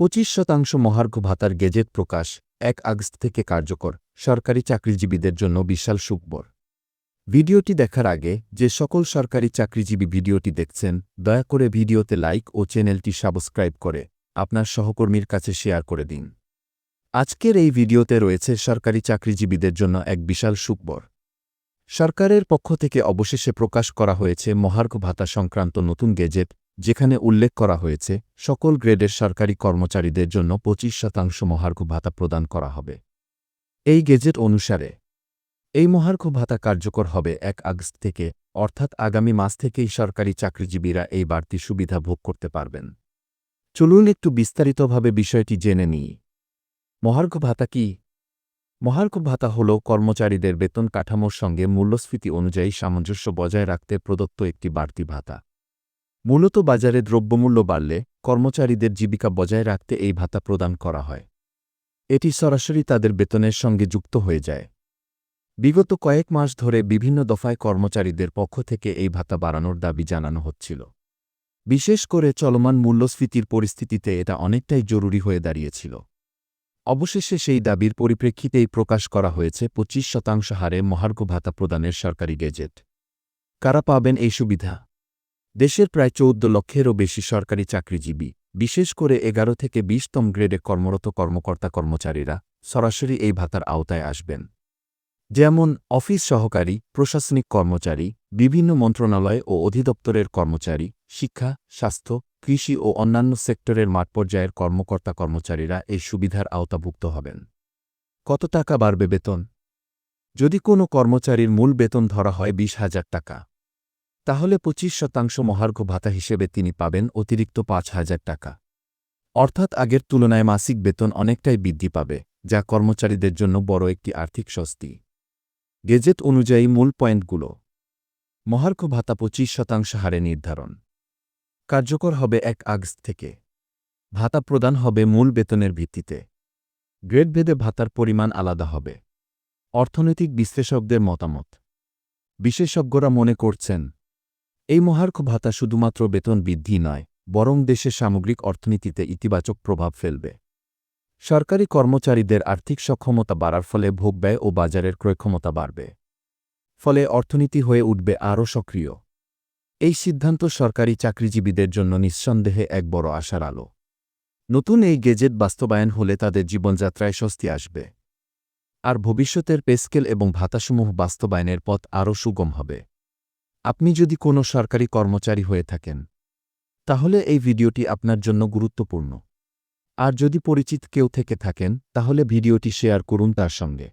25% মহার্ঘ ভাতার গেজেট প্রকাশ 1 আগস্ট থেকে কার্যকর সরকারি চাকরিজীবীদের জন্য বিশাল সুখবর। ভিডিওটি দেখার আগে যে সকল সরকারি চাকরিজীবী ভিডিওটি দেখছেন দয়া করে ভিডিওতে লাইক ও চ্যানেলটি সাবস্ক্রাইব করে আপনার সহকর্মীর কাছে শেয়ার করে দিন। আজকের এই ভিডিওতে রয়েছে সরকারি চাকরিজীবীদের জন্য এক বিশাল সুখবর। সরকারের পক্ষ থেকে অবশেষে প্রকাশ করা হয়েছে মহার্ঘ ভাতা সংক্রান্ত নতুন গেজেট, যেখানে উল্লেখ করা হয়েছে সকল গ্রেডের সরকারি কর্মচারীদের জন্য 25% মহার্ঘ ভাতা প্রদান করা হবে। এই গেজেট অনুসারে এই মহার্ঘ ভাতা কার্যকর হবে 1 আগস্ট থেকে, অর্থাৎ আগামী মাস থেকেই সরকারি চাকরিজীবীরা এই বাড়তি সুবিধা ভোগ করতে পারবেন। চলুন একটু বিস্তারিতভাবে বিষয়টি জেনে নিই। মহার্ঘ ভাতা কি? মহার্ঘ ভাতা হল কর্মচারীদের বেতন কাঠামোর সঙ্গে মূল্যস্ফীতি অনুযায়ী সামঞ্জস্য বজায় রাখতে প্রদত্ত একটি বাড়তি ভাতা। মূলত বাজারে দ্রব্যমূল্য বাড়লে কর্মচারীদের জীবিকা বজায় রাখতে এই ভাতা প্রদান করা হয়। এটি সরাসরি তাদের বেতনের সঙ্গে যুক্ত হয়ে যায়। বিগত কয়েক মাস ধরে বিভিন্ন দফায় কর্মচারীদের পক্ষ থেকে এই ভাতা বাড়ানোর দাবি জানানো হচ্ছিল। বিশেষ করে চলমান মূল্যস্ফীতির পরিস্থিতিতে এটা অনেকটাই জরুরি হয়ে দাঁড়িয়েছিল। অবশেষে সেই দাবির পরিপ্রেক্ষিতেই প্রকাশ করা হয়েছে 25% হারে মহার্ঘ ভাতা প্রদানের সরকারি গেজেট। কারা পাবেন এই সুবিধা? দেশের প্রায় 14 লক্ষেরও বেশি সরকারি চাকরিজীবী, বিশেষ করে 11 থেকে 20তম গ্রেডে কর্মরত কর্মকর্তা-কর্মচারীরা সরাসরি এই ভাতার আওতায় আসবেন। যেমন অফিস সহকারী, প্রশাসনিক কর্মচারী, বিভিন্ন মন্ত্রণালয় ও অধিদপ্তরের কর্মচারী, শিক্ষা, স্বাস্থ্য, কৃষি ও অন্যান্য সেক্টরের মাঠপর্যায়ের কর্মকর্তা-কর্মচারীরা এই সুবিধার আওতাভুক্ত হবেন। কত টাকা বাড়বে বেতন? যদি কোনো কর্মচারীর মূল বেতন ধরা হয় 20,000 টাকা, তাহলে 25% মহার্ঘ ভাতা হিসেবে তিনি পাবেন অতিরিক্ত 5,000 টাকা। অর্থাৎ আগের তুলনায় মাসিক বেতন অনেকটাই বৃদ্ধি পাবে, যা কর্মচারীদের জন্য বড় একটি আর্থিক স্বস্তি। গেজেট অনুযায়ী মূল পয়েন্টগুলো। মহার্ঘ ভাতা 25% হারে নির্ধারণ। কার্যকর হবে 1 আগস্ট থেকে। ভাতা প্রদান হবে মূল বেতনের ভিত্তিতে। গ্রেডভেদে ভাতার পরিমাণ আলাদা হবে। অর্থনৈতিক বিশ্লেষকদের মতামত। বিশেষজ্ঞরা মনে করছেন, এই মহার্ঘ ভাতা শুধুমাত্র বেতন বৃদ্ধি নয়, বরং দেশের সামগ্রিক অর্থনীতিতে ইতিবাচক প্রভাব ফেলবে। সরকারি কর্মচারীদের আর্থিক সক্ষমতা বাড়ার ফলে ভোগব্যয় ও বাজারের ক্রয়ক্ষমতা বাড়বে। ফলে অর্থনীতি হয়ে উঠবে আরও সক্রিয়। এই সিদ্ধান্ত সরকারি চাকরিজীবীদের জন্য নিঃসন্দেহে এক বড় আশার আলো। নতুন এই গেজেট বাস্তবায়ন হলে তাদের জীবনযাত্রায় স্বস্তি আসবে। আর ভবিষ্যতের পেস্কেল এবং ভাতাসমূহ বাস্তবায়নের পথ আরও সুগম হবে। আপনি যদি কোনো সরকারি কর্মচারী হয়ে থাকেন, তাহলে এই ভিডিওটি আপনার জন্য গুরুত্বপূর্ণ। আর যদি পরিচিত কেউ থেকে থাকেন, তাহলে ভিডিওটি শেয়ার করুন তার সঙ্গে।